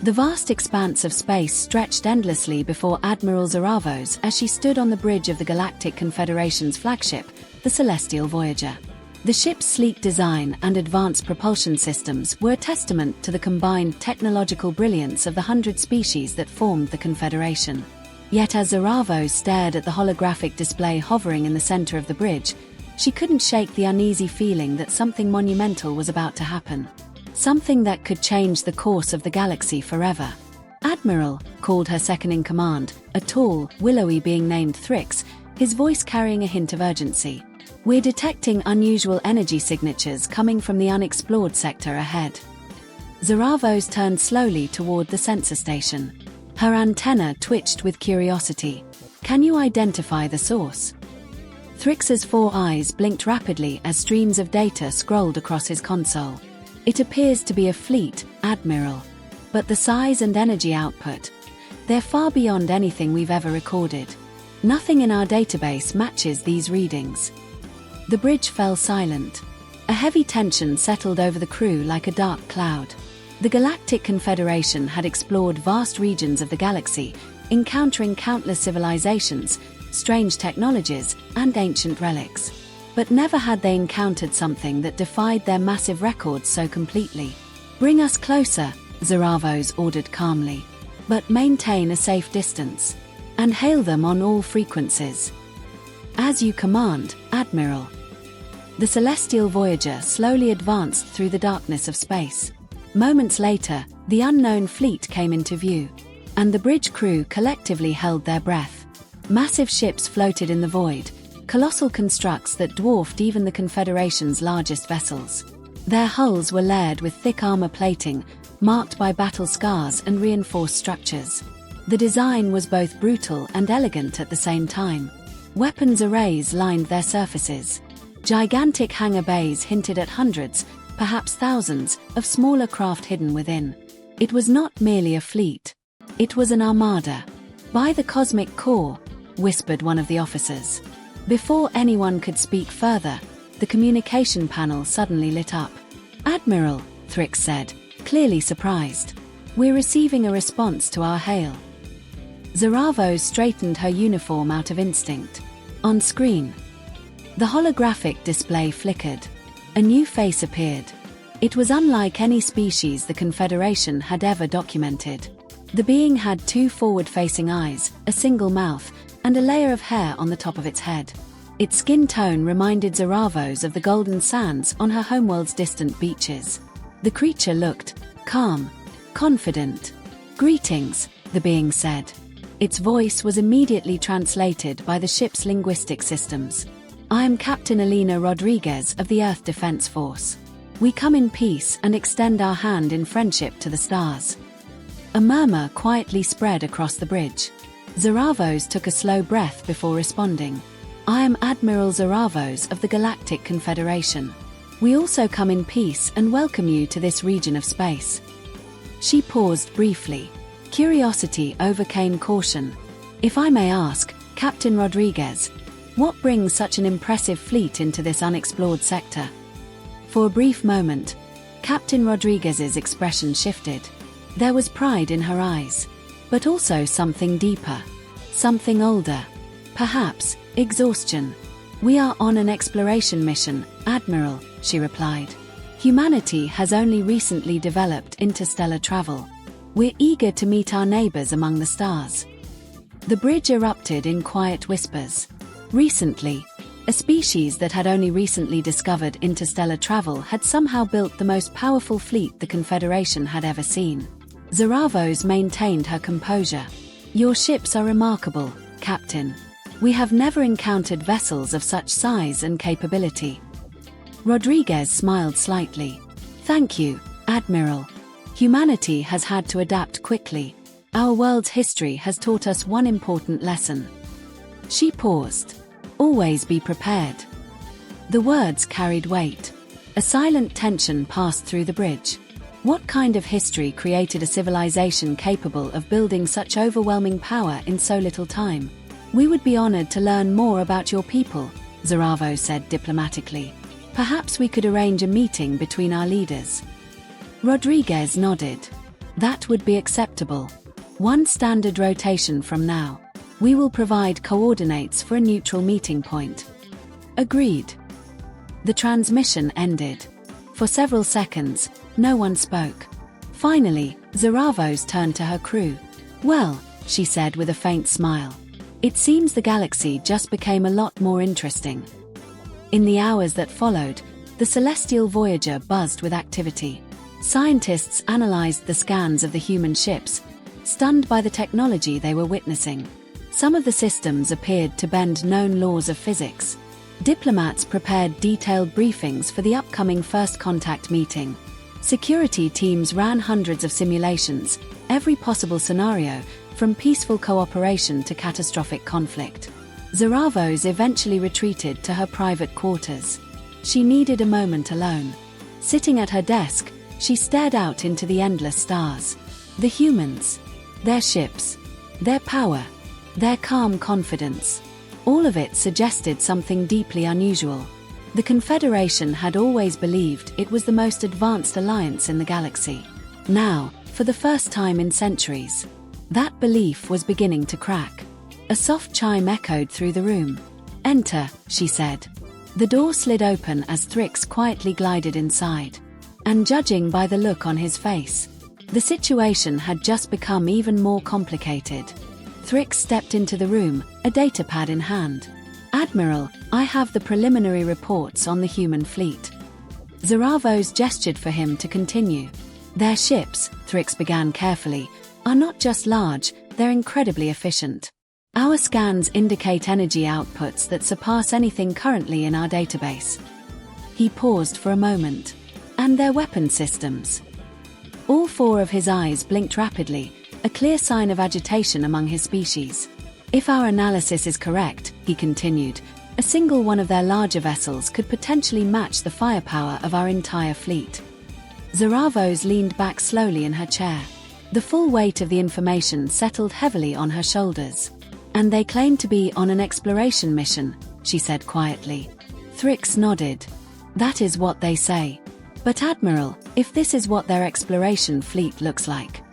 The vast expanse of space stretched endlessly before Admiral Zaravos as she stood on the bridge of the Galactic Confederation's flagship, the Celestial Voyager. The ship's sleek design and advanced propulsion systems were a testament to the combined technological brilliance of the 100 species that formed the Confederation. Yet as Zaravos stared at the holographic display hovering in the center of the bridge, she couldn't shake the uneasy feeling that something monumental was about to happen. Something that could change the course of the galaxy forever. "Admiral," called her second-in-command, a tall, willowy being named Thrix, his voice carrying a hint of urgency. "We're detecting unusual energy signatures coming from the unexplored sector ahead." Zaravos turned slowly toward the sensor station. Her antenna twitched with curiosity. "Can you identify the source?" Thrix's 4 eyes blinked rapidly as streams of data scrolled across his console. "It appears to be a fleet, Admiral. But the size and energy output, they're far beyond anything we've ever recorded. Nothing in our database matches these readings." The bridge fell silent. A heavy tension settled over the crew like a dark cloud. The Galactic Confederation had explored vast regions of the galaxy, encountering countless civilizations, strange technologies, and ancient relics. But never had they encountered something that defied their massive records so completely. "Bring us closer," Zaravos ordered calmly. "But maintain a safe distance. And hail them on all frequencies." "As you command, Admiral." The Celestial Voyager slowly advanced through the darkness of space. Moments later, the unknown fleet came into view, and the bridge crew collectively held their breath. Massive ships floated in the void, colossal constructs that dwarfed even the Confederation's largest vessels. Their hulls were layered with thick armor plating, marked by battle scars and reinforced structures. The design was both brutal and elegant at the same time. Weapons arrays lined their surfaces. Gigantic hangar bays hinted at hundreds, perhaps thousands, of smaller craft hidden within. It was not merely a fleet. It was an armada. "By the cosmic core," whispered one of the officers. Before anyone could speak further, the communication panel suddenly lit up. "Admiral," Thrix said, clearly surprised. "We're receiving a response to our hail." Zaravos straightened her uniform out of instinct. On screen, the holographic display flickered. A new face appeared. It was unlike any species the Confederation had ever documented. The being had 2 forward-facing eyes, a single mouth, and a layer of hair on the top of its head. Its skin tone reminded Zaravos of the golden sands on her homeworld's distant beaches. The creature looked calm, confident. "Greetings," the being said. Its voice was immediately translated by the ship's linguistic systems. "I am Captain Elena Rodriguez of the Earth Defense Force. We come in peace and extend our hand in friendship to the stars." A murmur quietly spread across the bridge. Zaravos took a slow breath before responding. "I am Admiral Zaravos of the Galactic Confederation. We also come in peace and welcome you to this region of space." She paused briefly. Curiosity overcame caution. "If I may ask, Captain Rodriguez, what brings such an impressive fleet into this unexplored sector?" For a brief moment, Captain Rodriguez's expression shifted. There was pride in her eyes, but also something deeper, something older. Perhaps exhaustion. "We are on an exploration mission, Admiral," she replied. "Humanity has only recently developed interstellar travel. We're eager to meet our neighbors among the stars." The bridge erupted in quiet whispers. Recently, a species that had only recently discovered interstellar travel had somehow built the most powerful fleet the Confederation had ever seen. Zaravos maintained her composure. "Your ships are remarkable, Captain. We have never encountered vessels of such size and capability." Rodriguez smiled slightly. "Thank you, Admiral. Humanity has had to adapt quickly. Our world's history has taught us one important lesson." She paused. "Always be prepared." The words carried weight. A silent tension passed through the bridge. What kind of history created a civilization capable of building such overwhelming power in so little time? "We would be honored to learn more about your people," Zaravos said diplomatically. "Perhaps we could arrange a meeting between our leaders." Rodriguez nodded. That would be acceptable. One standard rotation from now. We will provide coordinates for a neutral meeting point. Agreed. The transmission ended. For several seconds, no one spoke. Finally, Zaravos turned to her crew. "Well," she said with a faint smile. "It seems the galaxy just became a lot more interesting." In the hours that followed, the celestial Voyager buzzed with activity. Scientists analyzed the scans of the human ships, stunned by the technology they were witnessing. Some of the systems appeared to bend known laws of physics. Diplomats prepared detailed briefings for the upcoming first contact meeting. Security teams ran hundreds of simulations, every possible scenario, from peaceful cooperation to catastrophic conflict. Zaravos eventually retreated to her private quarters. She needed a moment alone. Sitting at her desk, she stared out into the endless stars. The humans, their ships, their power, their calm confidence. All of it suggested something deeply unusual. The Confederation had always believed it was the most advanced alliance in the galaxy. Now, for the first time in centuries, that belief was beginning to crack. A soft chime echoed through the room. "Enter," she said. The door slid open as Thrix quietly glided inside. And judging by the look on his face, the situation had just become even more complicated. Thrix stepped into the room, a datapad in hand. "Admiral, I have the preliminary reports on the human fleet." Zaravos gestured for him to continue. "Their ships," Thrix began carefully, "are not just large, they're incredibly efficient. Our scans indicate energy outputs that surpass anything currently in our database." He paused for a moment. "And their weapon systems?" All four of his eyes blinked rapidly, a clear sign of agitation among his species. "If our analysis is correct," he continued, "a single one of their larger vessels could potentially match the firepower of our entire fleet." Zaravos leaned back slowly in her chair. The full weight of the information settled heavily on her shoulders. "And they claim to be on an exploration mission," she said quietly. Thrix nodded. "That is what they say. But Admiral, if this is what their exploration fleet looks like..."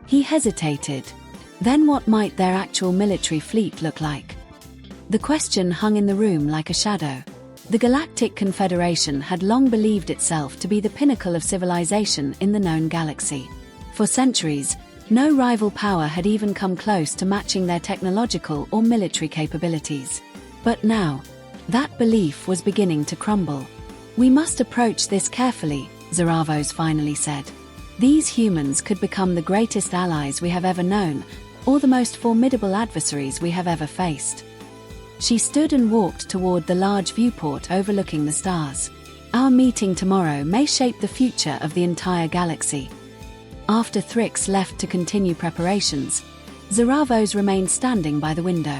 He hesitated. "Then what might their actual military fleet look like?" The question hung in the room like a shadow. The Galactic Confederation had long believed itself to be the pinnacle of civilization in the known galaxy. For centuries, no rival power had even come close to matching their technological or military capabilities. But now, that belief was beginning to crumble. "We must approach this carefully," Zaravos finally said. "These humans could become the greatest allies we have ever known, or the most formidable adversaries we have ever faced." She stood and walked toward the large viewport overlooking the stars. "Our meeting tomorrow may shape the future of the entire galaxy." After Thrix left to continue preparations, Zaravos remained standing by the window.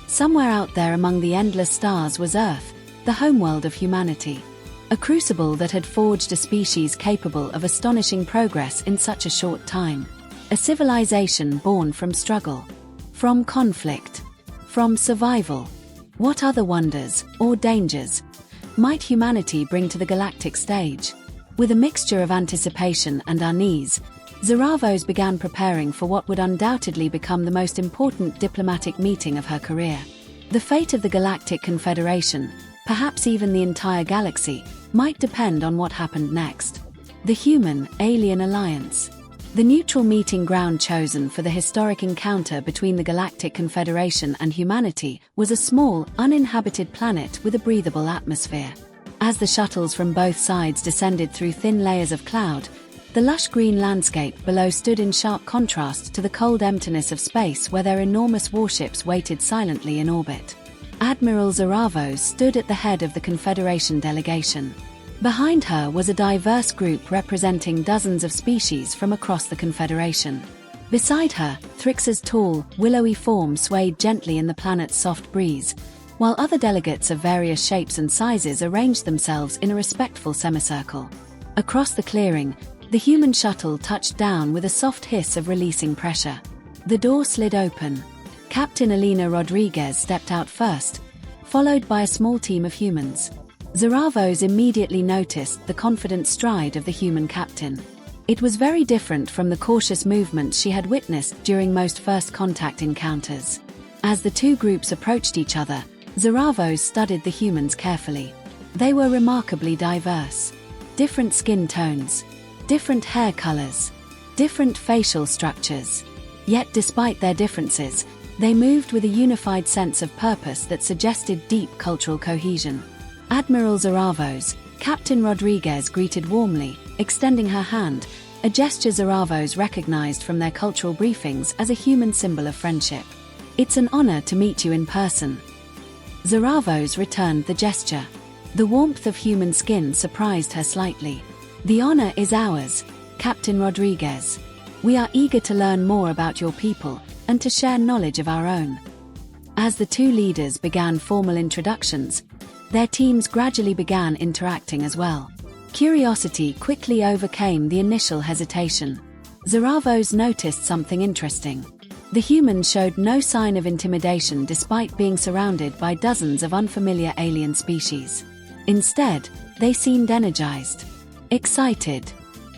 Somewhere out there among the endless stars was Earth, the homeworld of humanity. A crucible that had forged a species capable of astonishing progress in such a short time. A civilization born from struggle, from conflict, from survival. What other wonders, or dangers, might humanity bring to the galactic stage? With a mixture of anticipation and unease, Zaravos began preparing for what would undoubtedly become the most important diplomatic meeting of her career. The fate of the Galactic Confederation, perhaps even the entire galaxy, might depend on what happened next. The Human-Alien Alliance. The neutral meeting ground chosen for the historic encounter between the Galactic Confederation and humanity was a small, uninhabited planet with a breathable atmosphere. As the shuttles from both sides descended through thin layers of cloud, the lush green landscape below stood in sharp contrast to the cold emptiness of space where their enormous warships waited silently in orbit. Admiral Zaravos stood at the head of the Confederation delegation. Behind her was a diverse group representing dozens of species from across the Confederation. Beside her, Thrix's tall, willowy form swayed gently in the planet's soft breeze, while other delegates of various shapes and sizes arranged themselves in a respectful semicircle. Across the clearing, the human shuttle touched down with a soft hiss of releasing pressure. The door slid open. Captain Elena Rodriguez stepped out first, followed by a small team of humans. Zaravos immediately noticed the confident stride of the human captain. It was very different from the cautious movements she had witnessed during most first contact encounters. As the two groups approached each other, Zaravos studied the humans carefully. They were remarkably diverse. Different skin tones, different hair colors, different facial structures. Yet despite their differences, they moved with a unified sense of purpose that suggested deep cultural cohesion. Admiral Zaravos, Captain Rodriguez greeted warmly, extending her hand, a gesture Zaravos recognized from their cultural briefings as a human symbol of friendship. "It's an honor to meet you in person." Zaravos returned the gesture. The warmth of human skin surprised her slightly. "The honor is ours, Captain Rodriguez. We are eager to learn more about your people and to share knowledge of our own." As the two leaders began formal introductions, their teams gradually began interacting as well. Curiosity quickly overcame the initial hesitation. Zaravos noticed something interesting. The humans showed no sign of intimidation despite being surrounded by dozens of unfamiliar alien species. Instead, they seemed energized, excited.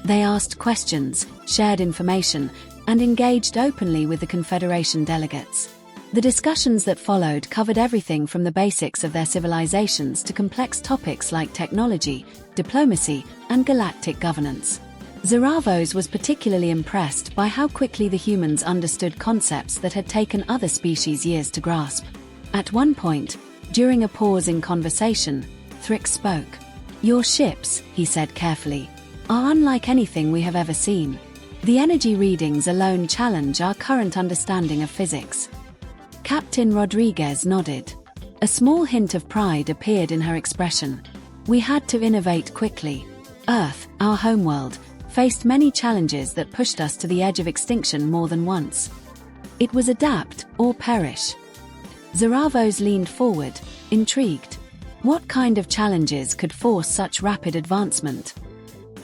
They asked questions, shared information, and engaged openly with the Confederation delegates. The discussions that followed covered everything from the basics of their civilizations to complex topics like technology, diplomacy, and galactic governance. Zaravos was particularly impressed by how quickly the humans understood concepts that had taken other species years to grasp. At one point, during a pause in conversation, Thrix spoke. "Your ships," he said carefully, "are unlike anything we have ever seen. The energy readings alone challenge our current understanding of physics." Captain Rodriguez nodded. A small hint of pride appeared in her expression. "We had to innovate quickly. Earth, our homeworld, faced many challenges that pushed us to the edge of extinction more than once. It was adapt or perish." Zaravos leaned forward, intrigued. What kind of challenges could force such rapid advancement?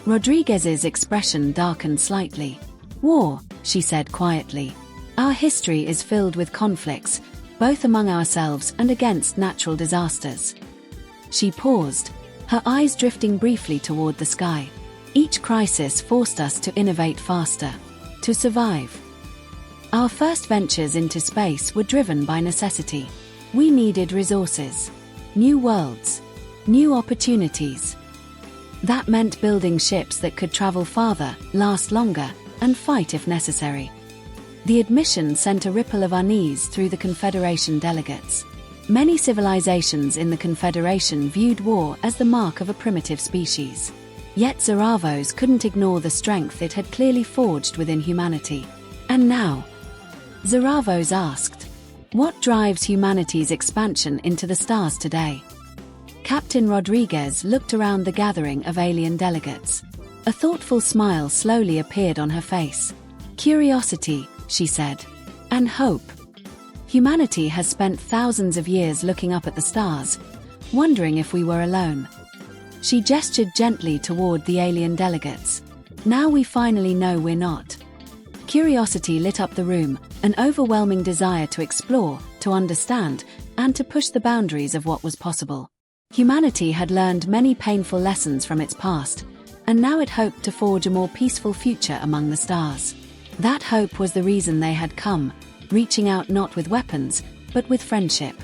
Rodriguez's expression darkened slightly. "War," she said quietly. "Our history is filled with conflicts, both among ourselves and against natural disasters." She paused, her eyes drifting briefly toward the sky. "Each crisis forced us to innovate faster, to survive. Our first ventures into space were driven by necessity. We needed resources, new worlds, new opportunities. That meant building ships that could travel farther, last longer, and fight if necessary." The admission sent a ripple of unease through the Confederation delegates. Many civilizations in the Confederation viewed war as the mark of a primitive species. Yet Zaravos couldn't ignore the strength it had clearly forged within humanity. "And now?" Zaravos asked. "What drives humanity's expansion into the stars today?" Captain Rodriguez looked around the gathering of alien delegates. A thoughtful smile slowly appeared on her face. "Curiosity," she said, "and hope. Humanity has spent thousands of years looking up at the stars, wondering if we were alone." She gestured gently toward the alien delegates. "Now we finally know we're not." Curiosity lit up the room, an overwhelming desire to explore, to understand, and to push the boundaries of what was possible. Humanity had learned many painful lessons from its past, and now it hoped to forge a more peaceful future among the stars. That hope was the reason they had come, reaching out not with weapons, but with friendship.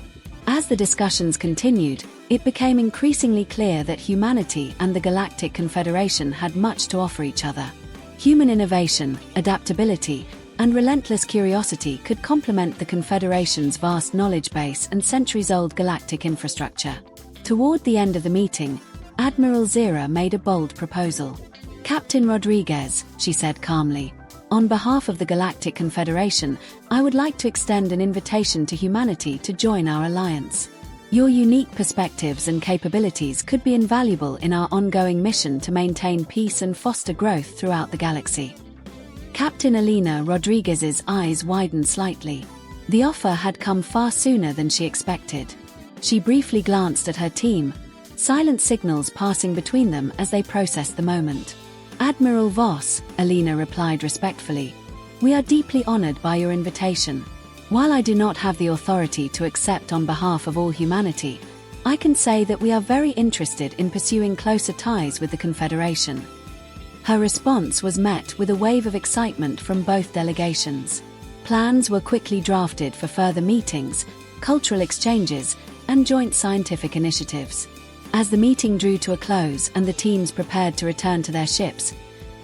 As the discussions continued, it became increasingly clear that humanity and the Galactic Confederation had much to offer each other. Human innovation, adaptability, and relentless curiosity could complement the Confederation's vast knowledge base and centuries-old galactic infrastructure. Toward the end of the meeting, Admiral Zira made a bold proposal. "Captain Rodriguez," she said calmly, "on behalf of the Galactic Confederation, I would like to extend an invitation to humanity to join our alliance. Your unique perspectives and capabilities could be invaluable in our ongoing mission to maintain peace and foster growth throughout the galaxy." Captain Elena Rodriguez's eyes widened slightly. The offer had come far sooner than she expected. She briefly glanced at her team, silent signals passing between them as they processed the moment. "Admiral Voss," Elena replied respectfully, "we are deeply honored by your invitation. While I do not have the authority to accept on behalf of all humanity, I can say that we are very interested in pursuing closer ties with the Confederation." Her response was met with a wave of excitement from both delegations. Plans were quickly drafted for further meetings, cultural exchanges, and joint scientific initiatives. As the meeting drew to a close and the teams prepared to return to their ships,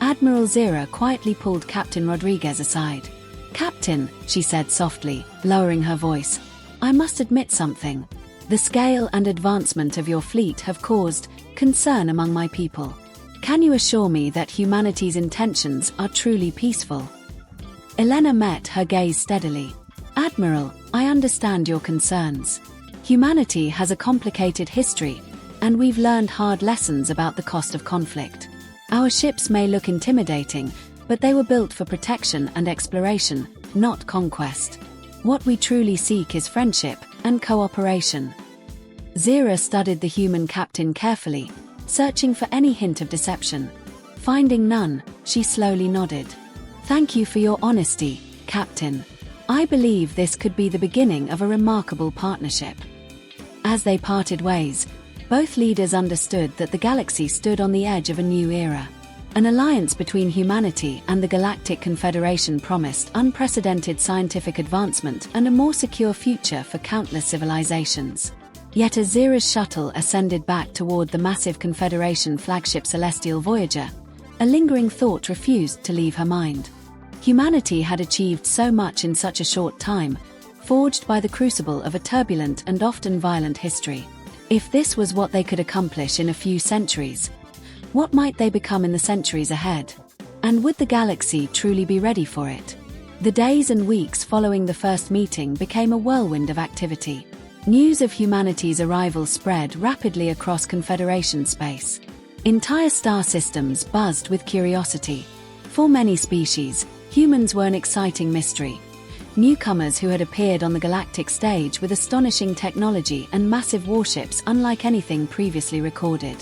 Admiral Zira quietly pulled Captain Rodriguez aside. "Captain," she said softly, lowering her voice, "I must admit something. The scale and advancement of your fleet have caused concern among my people. Can you assure me that humanity's intentions are truly peaceful?" Elena met her gaze steadily. "Admiral, I understand your concerns. Humanity has a complicated history, and we've learned hard lessons about the cost of conflict. Our ships may look intimidating, but they were built for protection and exploration, not conquest. What we truly seek is friendship and cooperation." Zira studied the human captain carefully, searching for any hint of deception. Finding none, she slowly nodded. "Thank you for your honesty, Captain. I believe this could be the beginning of a remarkable partnership." As they parted ways, both leaders understood that the galaxy stood on the edge of a new era. An alliance between humanity and the Galactic Confederation promised unprecedented scientific advancement and a more secure future for countless civilizations. Yet as Zira's shuttle ascended back toward the massive Confederation flagship Celestial Voyager, a lingering thought refused to leave her mind. Humanity had achieved so much in such a short time, forged by the crucible of a turbulent and often violent history. If this was what they could accomplish in a few centuries, what might they become in the centuries ahead? And would the galaxy truly be ready for it? The days and weeks following the first meeting became a whirlwind of activity. News of humanity's arrival spread rapidly across Confederation space. Entire star systems buzzed with curiosity. For many species, humans were an exciting mystery. Newcomers who had appeared on the galactic stage with astonishing technology and massive warships unlike anything previously recorded.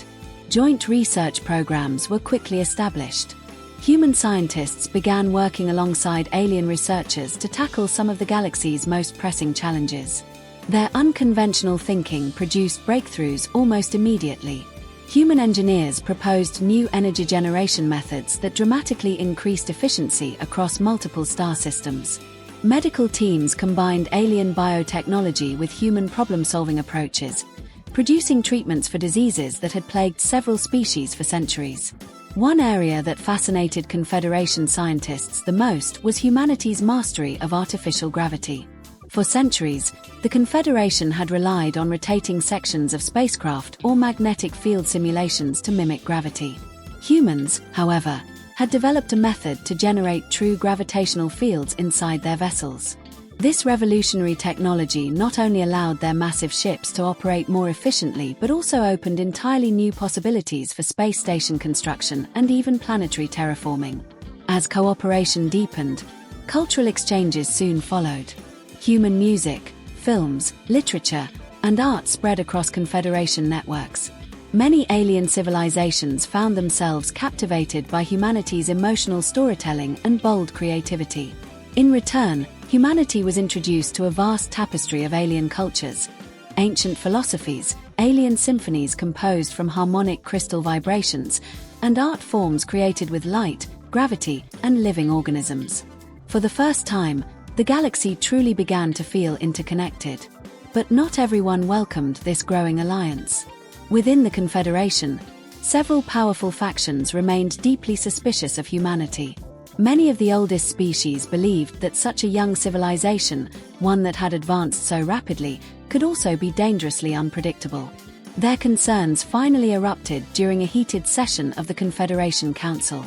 Joint research programs were quickly established. Human scientists began working alongside alien researchers to tackle some of the galaxy's most pressing challenges. Their unconventional thinking produced breakthroughs almost immediately. Human engineers proposed new energy generation methods that dramatically increased efficiency across multiple star systems. Medical teams combined alien biotechnology with human problem-solving approaches, producing treatments for diseases that had plagued several species for centuries. One area that fascinated Confederation scientists the most was humanity's mastery of artificial gravity. For centuries, the Confederation had relied on rotating sections of spacecraft or magnetic field simulations to mimic gravity. Humans, however, had developed a method to generate true gravitational fields inside their vessels. This revolutionary technology not only allowed their massive ships to operate more efficiently but also opened entirely new possibilities for space station construction and even planetary terraforming. As cooperation deepened, cultural exchanges soon followed. Human music, films, literature, and art spread across Confederation networks. Many alien civilizations found themselves captivated by humanity's emotional storytelling and bold creativity. In return, humanity was introduced to a vast tapestry of alien cultures, ancient philosophies, alien symphonies composed from harmonic crystal vibrations, and art forms created with light, gravity, and living organisms. For the first time, the galaxy truly began to feel interconnected. But not everyone welcomed this growing alliance. Within the Confederation, several powerful factions remained deeply suspicious of humanity. Many of the oldest species believed that such a young civilization, one that had advanced so rapidly, could also be dangerously unpredictable. Their concerns finally erupted during a heated session of the Confederation Council.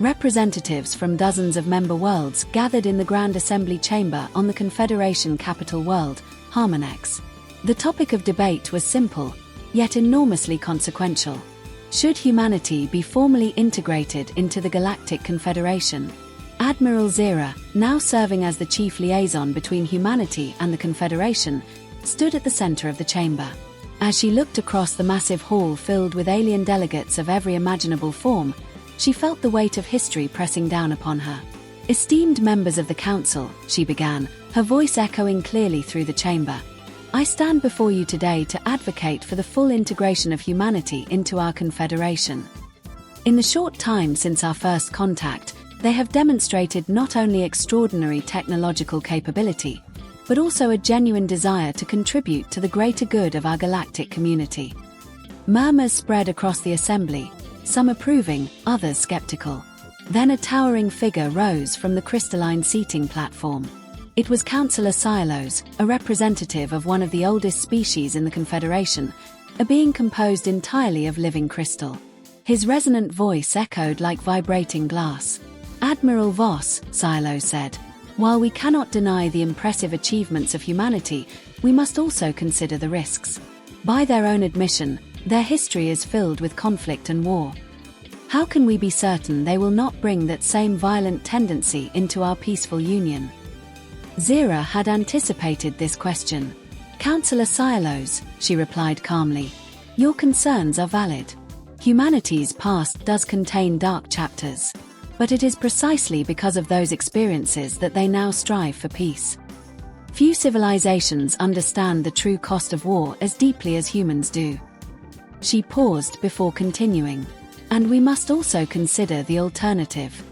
Representatives from dozens of member worlds gathered in the Grand Assembly Chamber on the Confederation capital world, Harmonex. The topic of debate was simple, yet enormously consequential. Should humanity be formally integrated into the Galactic Confederation? Admiral Zira, now serving as the chief liaison between humanity and the Confederation, stood at the center of the chamber. As she looked across the massive hall filled with alien delegates of every imaginable form, she felt the weight of history pressing down upon her. "Esteemed members of the Council," she began, her voice echoing clearly through the chamber. "I stand before you today to advocate for the full integration of humanity into our Confederation." In the short time since our first contact, they have demonstrated not only extraordinary technological capability, but also a genuine desire to contribute to the greater good of our galactic community. Murmurs spread across the assembly, some approving, others skeptical. Then a towering figure rose from the crystalline seating platform. It was Councillor Silos, a representative of one of the oldest species in the Confederation, a being composed entirely of living crystal. His resonant voice echoed like vibrating glass. "Admiral Voss," Silos said, "while we cannot deny the impressive achievements of humanity, we must also consider the risks. By their own admission, their history is filled with conflict and war. How can we be certain they will not bring that same violent tendency into our peaceful union?" Zira had anticipated this question. "Councillor Silos," she replied calmly, "your concerns are valid. Humanity's past does contain dark chapters. But it is precisely because of those experiences that they now strive for peace. Few civilizations understand the true cost of war as deeply as humans do." She paused before continuing. "And we must also consider the alternative.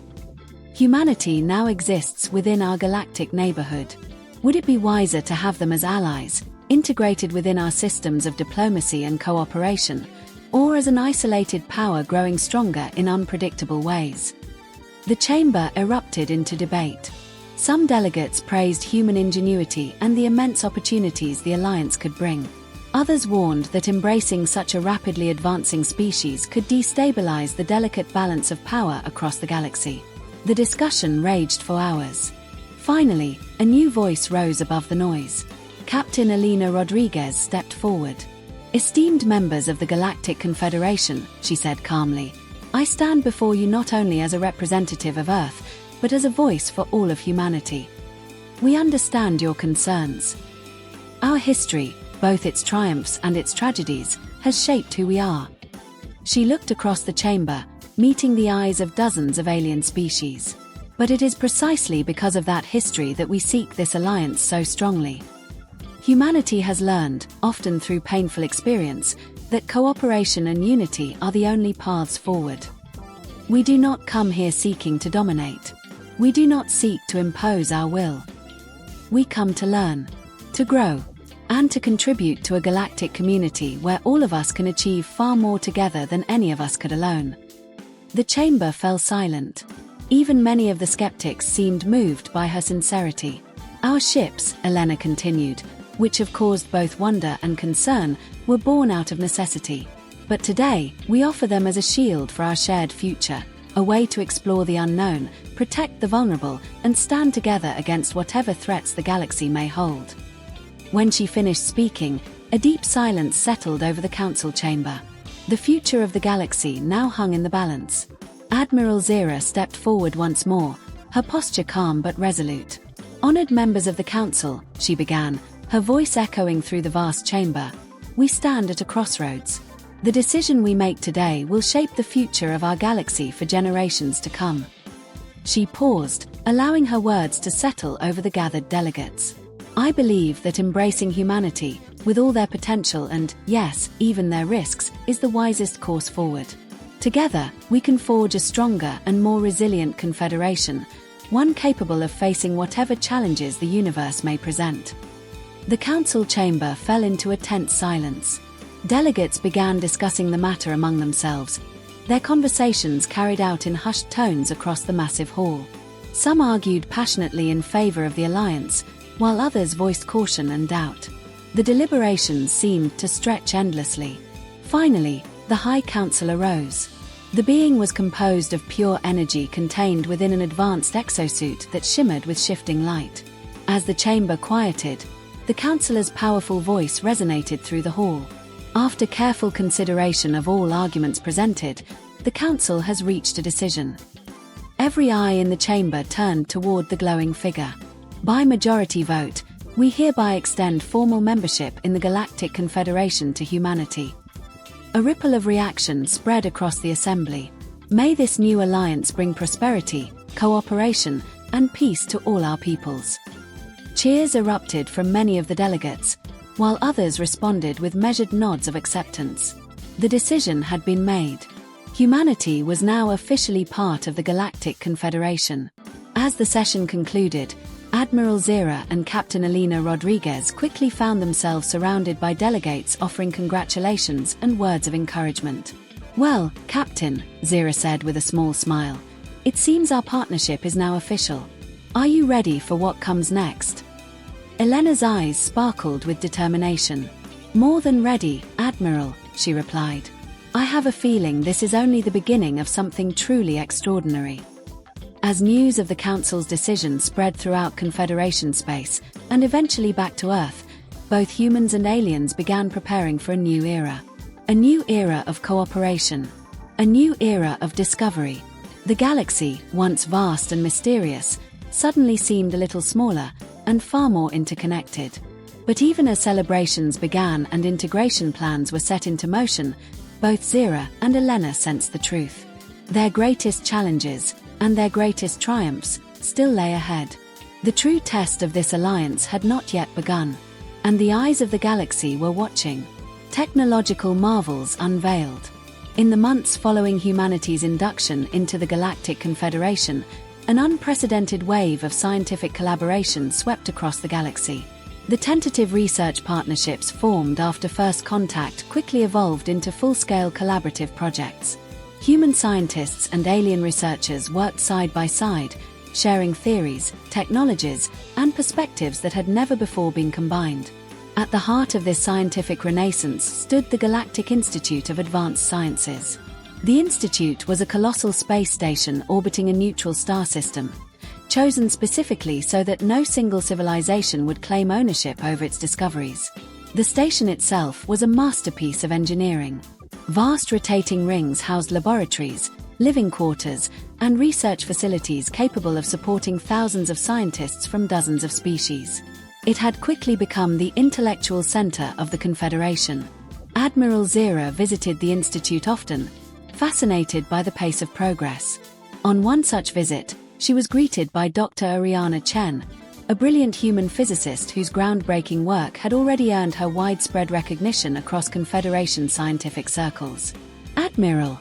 Humanity now exists within our galactic neighborhood. Would it be wiser to have them as allies, integrated within our systems of diplomacy and cooperation, or as an isolated power growing stronger in unpredictable ways?" The chamber erupted into debate. Some delegates praised human ingenuity and the immense opportunities the alliance could bring. Others warned that embracing such a rapidly advancing species could destabilize the delicate balance of power across the galaxy. The discussion raged for hours. Finally, a new voice rose above the noise. Captain Elena Rodriguez stepped forward. "Esteemed members of the Galactic Confederation," she said calmly, "I stand before you not only as a representative of Earth, but as a voice for all of humanity. We understand your concerns. Our history, both its triumphs and its tragedies, has shaped who we are." She looked across the chamber, meeting the eyes of dozens of alien species. "But it is precisely because of that history that we seek this alliance so strongly. Humanity has learned, often through painful experience, that cooperation and unity are the only paths forward. We do not come here seeking to dominate. We do not seek to impose our will. We come to learn, to grow, and to contribute to a galactic community where all of us can achieve far more together than any of us could alone." The chamber fell silent. Even many of the skeptics seemed moved by her sincerity. "Our ships," Elena continued, "which have caused both wonder and concern, were born out of necessity. But today, we offer them as a shield for our shared future, a way to explore the unknown, protect the vulnerable, and stand together against whatever threats the galaxy may hold." When she finished speaking, a deep silence settled over the council chamber. The future of the galaxy now hung in the balance. Admiral Zira stepped forward once more, her posture calm but resolute. "Honored members of the council," she began, her voice echoing through the vast chamber, "we stand at a crossroads. The decision we make today will shape the future of our galaxy for generations to come." She paused, allowing her words to settle over the gathered delegates. "I believe that embracing humanity, with all their potential and, yes, even their risks, is the wisest course forward. Together, we can forge a stronger and more resilient confederation, one capable of facing whatever challenges the universe may present." The council chamber fell into a tense silence. Delegates began discussing the matter among themselves, their conversations carried out in hushed tones across the massive hall. Some argued passionately in favor of the alliance, while others voiced caution and doubt. The deliberations seemed to stretch endlessly. Finally, the High Council arose. The being was composed of pure energy contained within an advanced exosuit that shimmered with shifting light. As the chamber quieted, the councillor's powerful voice resonated through the hall. "After careful consideration of all arguments presented, the council has reached a decision." Every eye in the chamber turned toward the glowing figure. "By majority vote, we hereby extend formal membership in the Galactic Confederation to humanity." A ripple of reaction spread across the assembly. May this new alliance bring prosperity, cooperation, and peace to all our peoples. Cheers erupted from many of the delegates, while others responded with measured nods of acceptance. The decision had been made. Humanity was now officially part of the Galactic Confederation. As the session concluded, Admiral Zira and Captain Elena Rodriguez quickly found themselves surrounded by delegates offering congratulations and words of encouragement. "Well, Captain," Zira said with a small smile, "it seems our partnership is now official. Are you ready for what comes next?" Elena's eyes sparkled with determination. "More than ready, Admiral," she replied. "I have a feeling this is only the beginning of something truly extraordinary." As news of the Council's decision spread throughout Confederation space, and eventually back to Earth, both humans and aliens began preparing for a new era. A new era of cooperation. A new era of discovery. The galaxy, once vast and mysterious, suddenly seemed a little smaller, and far more interconnected. But even as celebrations began and integration plans were set into motion, both Zira and Elena sensed the truth. Their greatest challenges, and their greatest triumphs, still lay ahead. The true test of this alliance had not yet begun, and the eyes of the galaxy were watching. Technological marvels unveiled. In the months following humanity's induction into the Galactic Confederation, an unprecedented wave of scientific collaboration swept across the galaxy. The tentative research partnerships formed after first contact quickly evolved into full-scale collaborative projects. Human scientists and alien researchers worked side by side, sharing theories, technologies, and perspectives that had never before been combined. At the heart of this scientific renaissance stood the Galactic Institute of Advanced Sciences. The Institute was a colossal space station orbiting a neutral star system, chosen specifically so that no single civilization would claim ownership over its discoveries. The station itself was a masterpiece of engineering. Vast rotating rings housed laboratories, living quarters, and research facilities capable of supporting thousands of scientists from dozens of species. It had quickly become the intellectual center of the Confederation. Admiral Zira visited the Institute often, fascinated by the pace of progress. On one such visit, she was greeted by Dr. Ariana Chen, a brilliant human physicist whose groundbreaking work had already earned her widespread recognition across Confederation scientific circles. "Admiral."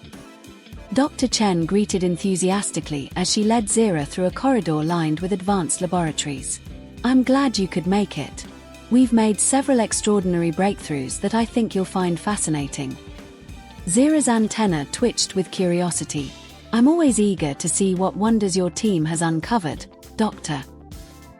Dr. Chen greeted enthusiastically as she led Zira through a corridor lined with advanced laboratories. "I'm glad you could make it. We've made several extraordinary breakthroughs that I think you'll find fascinating." Zira's antenna twitched with curiosity. "I'm always eager to see what wonders your team has uncovered, Doctor."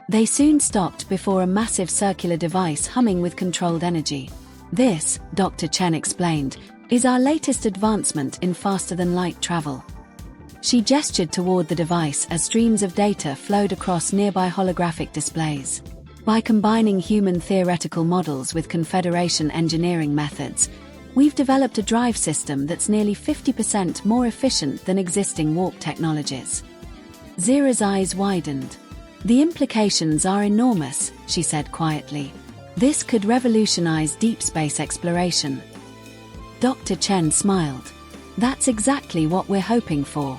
They soon stopped before a massive circular device humming with controlled energy. "This," Dr. Chen explained, "is our latest advancement in faster-than-light travel." She gestured toward the device as streams of data flowed across nearby holographic displays. By combining human theoretical models with Confederation engineering methods, we've developed a drive system that's nearly 50% more efficient than existing warp technologies. Zira's eyes widened. "The implications are enormous," she said quietly. "This could revolutionize deep space exploration." Dr. Chen smiled. "That's exactly what we're hoping for."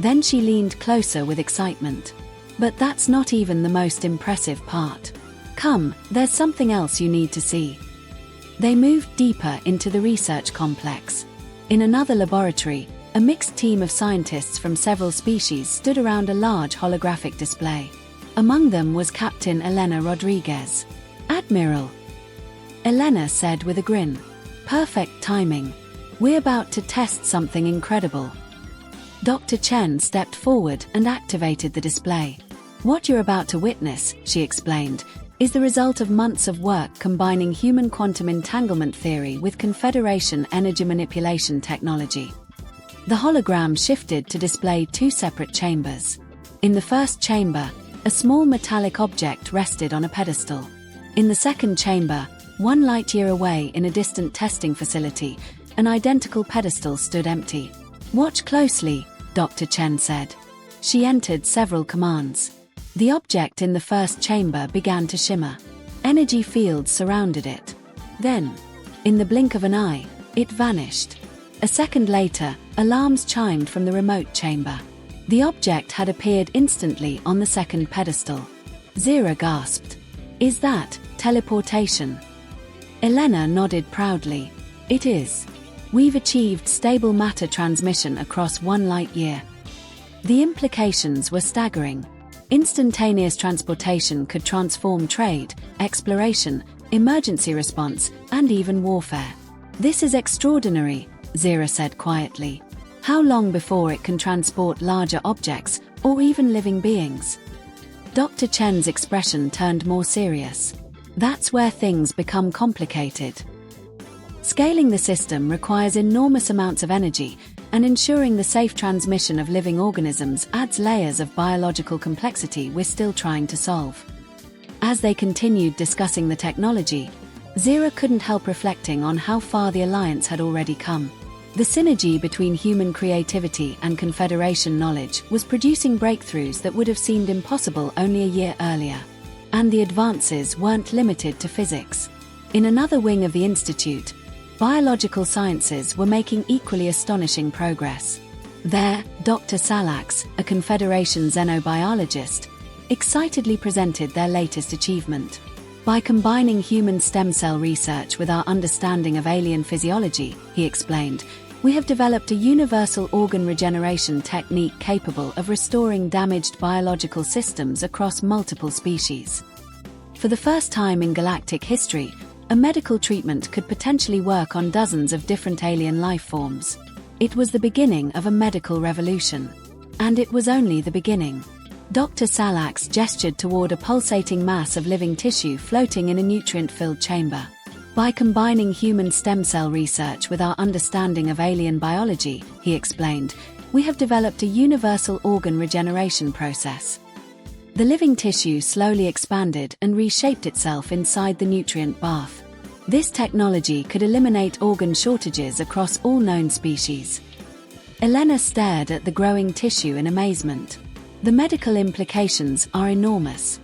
Then she leaned closer with excitement. "But that's not even the most impressive part. Come, there's something else you need to see." They moved deeper into the research complex. In another laboratory, a mixed team of scientists from several species stood around a large holographic display. Among them was Captain Elena Rodriguez. "Admiral," Elena said with a grin. "Perfect timing. We're about to test something incredible." Dr. Chen stepped forward and activated the display. "What you're about to witness," she explained, "is the result of months of work combining human quantum entanglement theory with Confederation energy manipulation technology." The hologram shifted to display two separate chambers. In the first chamber, a small metallic object rested on a pedestal. In the second chamber, 1 light-year away in a distant testing facility, an identical pedestal stood empty. "Watch closely," Dr. Chen said. She entered several commands. The object in the first chamber began to shimmer. Energy fields surrounded it. Then, in the blink of an eye, it vanished. A second later, alarms chimed from the remote chamber. The object had appeared instantly on the second pedestal. Zira gasped. "Is that teleportation?" Elena nodded proudly. "It is. We've achieved stable matter transmission across 1 light-year. The implications were staggering. Instantaneous transportation could transform trade, exploration, emergency response, and even warfare. This is extraordinary, Zira said quietly. How long before it can transport larger objects, or even living beings? Dr. Chen's expression turned more serious. That's where things become complicated. Scaling the system requires enormous amounts of energy, and ensuring the safe transmission of living organisms adds layers of biological complexity we're still trying to solve. As they continued discussing the technology, Zira couldn't help reflecting on how far the Alliance had already come. The synergy between human creativity and Confederation knowledge was producing breakthroughs that would have seemed impossible only a year earlier. And the advances weren't limited to physics. In another wing of the Institute, biological sciences were making equally astonishing progress. There, Dr. Salax, a Confederation xenobiologist, excitedly presented their latest achievement. By combining human stem cell research with our understanding of alien physiology, he explained, we have developed a universal organ regeneration technique capable of restoring damaged biological systems across multiple species. For the first time in galactic history, a medical treatment could potentially work on dozens of different alien life forms. It was the beginning of a medical revolution. And it was only the beginning. Dr. Salax gestured toward a pulsating mass of living tissue floating in a nutrient-filled chamber. By combining human stem cell research with our understanding of alien biology, he explained, we have developed a universal organ regeneration process. The living tissue slowly expanded and reshaped itself inside the nutrient bath. This technology could eliminate organ shortages across all known species. Elena stared at the growing tissue in amazement. The medical implications are enormous.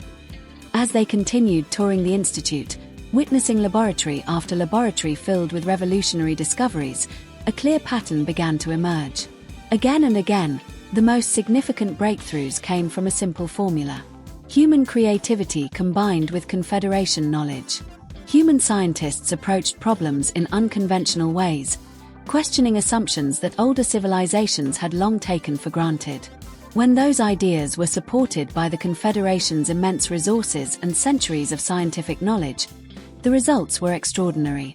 As they continued touring the Institute, witnessing laboratory after laboratory filled with revolutionary discoveries, a clear pattern began to emerge. Again and again, the most significant breakthroughs came from a simple formula. Human creativity combined with Confederation knowledge. Human scientists approached problems in unconventional ways, questioning assumptions that older civilizations had long taken for granted. When those ideas were supported by the Confederation's immense resources and centuries of scientific knowledge, the results were extraordinary.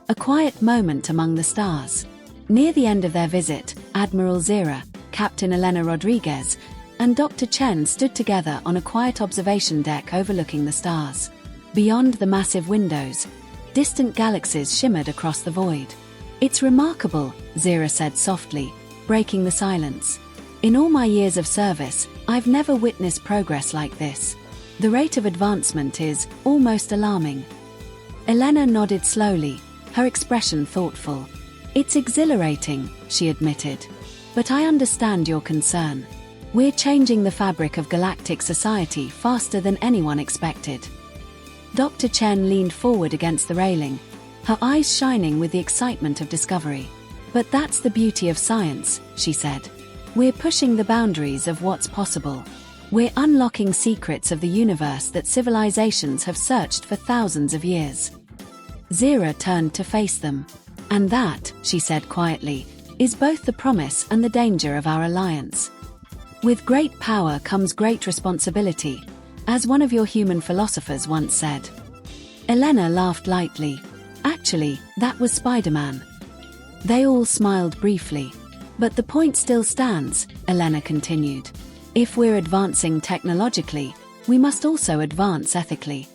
A quiet moment among the stars. Near the end of their visit, Admiral Zira, Captain Elena Rodriguez, and Dr. Chen stood together on a quiet observation deck overlooking the stars. Beyond the massive windows, distant galaxies shimmered across the void. It's remarkable, Zira said softly, breaking the silence. In all my years of service, I've never witnessed progress like this. The rate of advancement is almost alarming. Elena nodded slowly, her expression thoughtful. It's exhilarating, she admitted. But I understand your concern. We're changing the fabric of galactic society faster than anyone expected. Dr. Chen leaned forward against the railing, her eyes shining with the excitement of discovery. But that's the beauty of science, she said. We're pushing the boundaries of what's possible. We're unlocking secrets of the universe that civilizations have searched for thousands of years. Zira turned to face them. And that, she said quietly, is both the promise and the danger of our alliance. With great power comes great responsibility, as one of your human philosophers once said. Elena laughed lightly. Actually, that was Spider-Man. They all smiled briefly. But the point still stands, Elena continued. If we're advancing technologically, we must also advance ethically.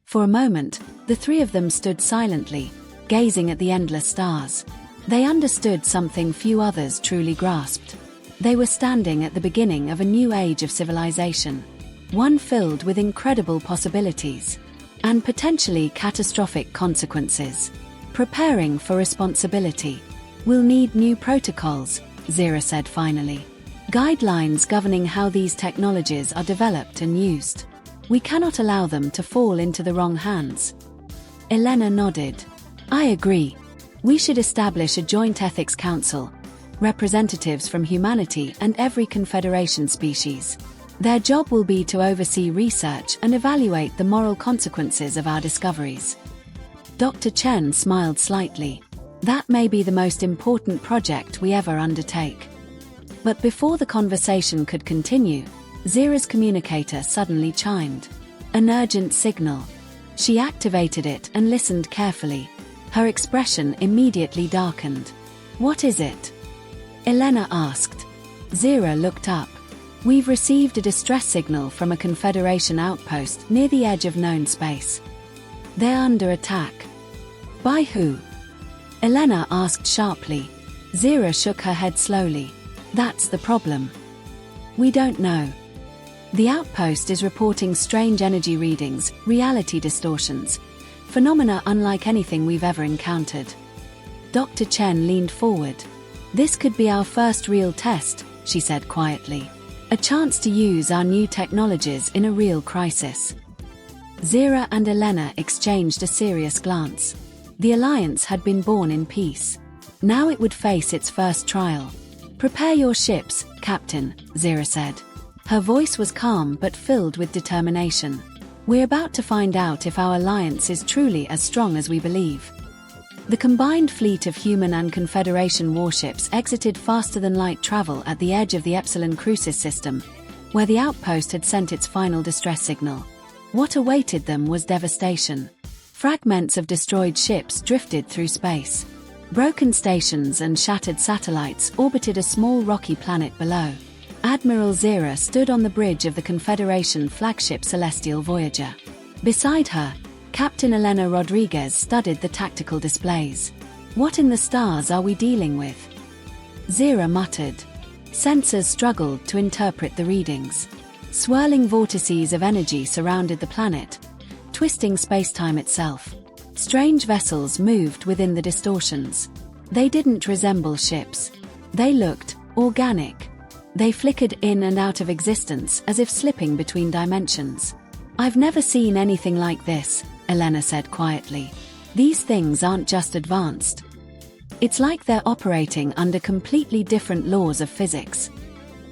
For a moment, the three of them stood silently, gazing at the endless stars. They understood something few others truly grasped. They were standing at the beginning of a new age of civilization, one filled with incredible possibilities and potentially catastrophic consequences. Preparing for responsibility. We'll need new protocols, Zira said finally. Guidelines governing how these technologies are developed and used. We cannot allow them to fall into the wrong hands. Elena nodded. I agree. We should establish a joint ethics council, representatives from humanity and every Confederation species. Their job will be to oversee research and evaluate the moral consequences of our discoveries. Dr. Chen smiled slightly. That may be the most important project we ever undertake." But before the conversation could continue, Zira's communicator suddenly chimed. An urgent signal. She activated it and listened carefully. Her expression immediately darkened. "What is it?" Elena asked. Zira looked up. "We've received a distress signal from a Confederation outpost near the edge of known space. They're under attack." "By who?" Elena asked sharply. Zira shook her head slowly. "That's the problem. We don't know. The outpost is reporting strange energy readings, reality distortions, phenomena unlike anything we've ever encountered." Dr. Chen leaned forward. "This could be our first real test," she said quietly. "A chance to use our new technologies in a real crisis." Zira and Elena exchanged a serious glance. The alliance had been born in peace. Now it would face its first trial. "Prepare your ships, Captain," Zira said. Her voice was calm but filled with determination. "We're about to find out if our alliance is truly as strong as we believe." The combined fleet of human and Confederation warships exited faster than light travel at the edge of the Epsilon Crucis system, where the outpost had sent its final distress signal. What awaited them was devastation. Fragments of destroyed ships drifted through space. Broken stations and shattered satellites orbited a small rocky planet below. Admiral Zira stood on the bridge of the Confederation flagship Celestial Voyager. Beside her, Captain Elena Rodriguez studied the tactical displays. "What in the stars are we dealing with?" Zira muttered. Sensors struggled to interpret the readings. Swirling vortices of energy surrounded the planet, twisting spacetime itself. Strange vessels moved within the distortions. They didn't resemble ships. They looked organic. They flickered in and out of existence as if slipping between dimensions. "I've never seen anything like this," Elena said quietly. "These things aren't just advanced. It's like they're operating under completely different laws of physics."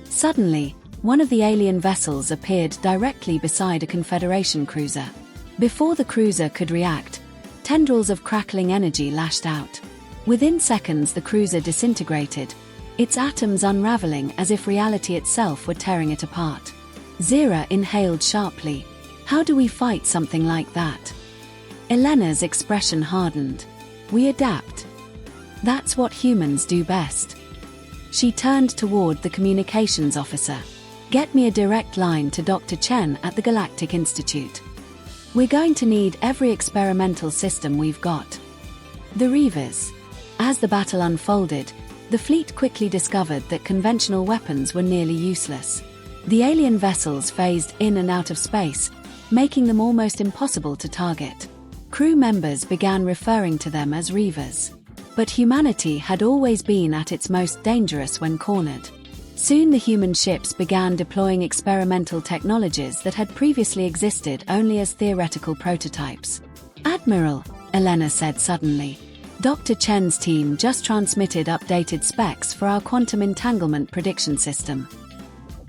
Suddenly, one of the alien vessels appeared directly beside a Confederation cruiser. Before the cruiser could react, tendrils of crackling energy lashed out. Within seconds the cruiser disintegrated, its atoms unraveling as if reality itself were tearing it apart. Zira inhaled sharply. "How do we fight something like that?" Elena's expression hardened. "We adapt. That's what humans do best." She turned toward the communications officer. "Get me a direct line to Dr. Chen at the Galactic Institute. We're going to need every experimental system we've got." The Reavers. As the battle unfolded, the fleet quickly discovered that conventional weapons were nearly useless. The alien vessels phased in and out of space, making them almost impossible to target. Crew members began referring to them as Reavers. But humanity had always been at its most dangerous when cornered. Soon the human ships began deploying experimental technologies that had previously existed only as theoretical prototypes. "Admiral," Elena said suddenly, "Dr. Chen's team just transmitted updated specs for our quantum entanglement prediction system.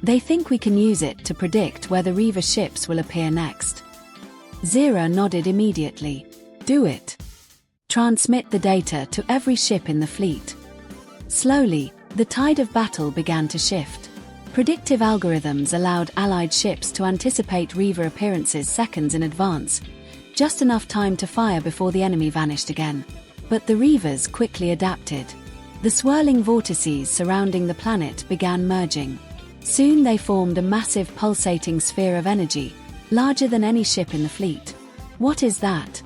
They think we can use it to predict where the Reaver ships will appear next." Zira nodded immediately. "Do it. Transmit the data to every ship in the fleet." Slowly, the tide of battle began to shift. Predictive algorithms allowed Allied ships to anticipate Reaver appearances seconds in advance, just enough time to fire before the enemy vanished again. But the Reavers quickly adapted. The swirling vortices surrounding the planet began merging. Soon they formed a massive pulsating sphere of energy, larger than any ship in the fleet. "What is that?"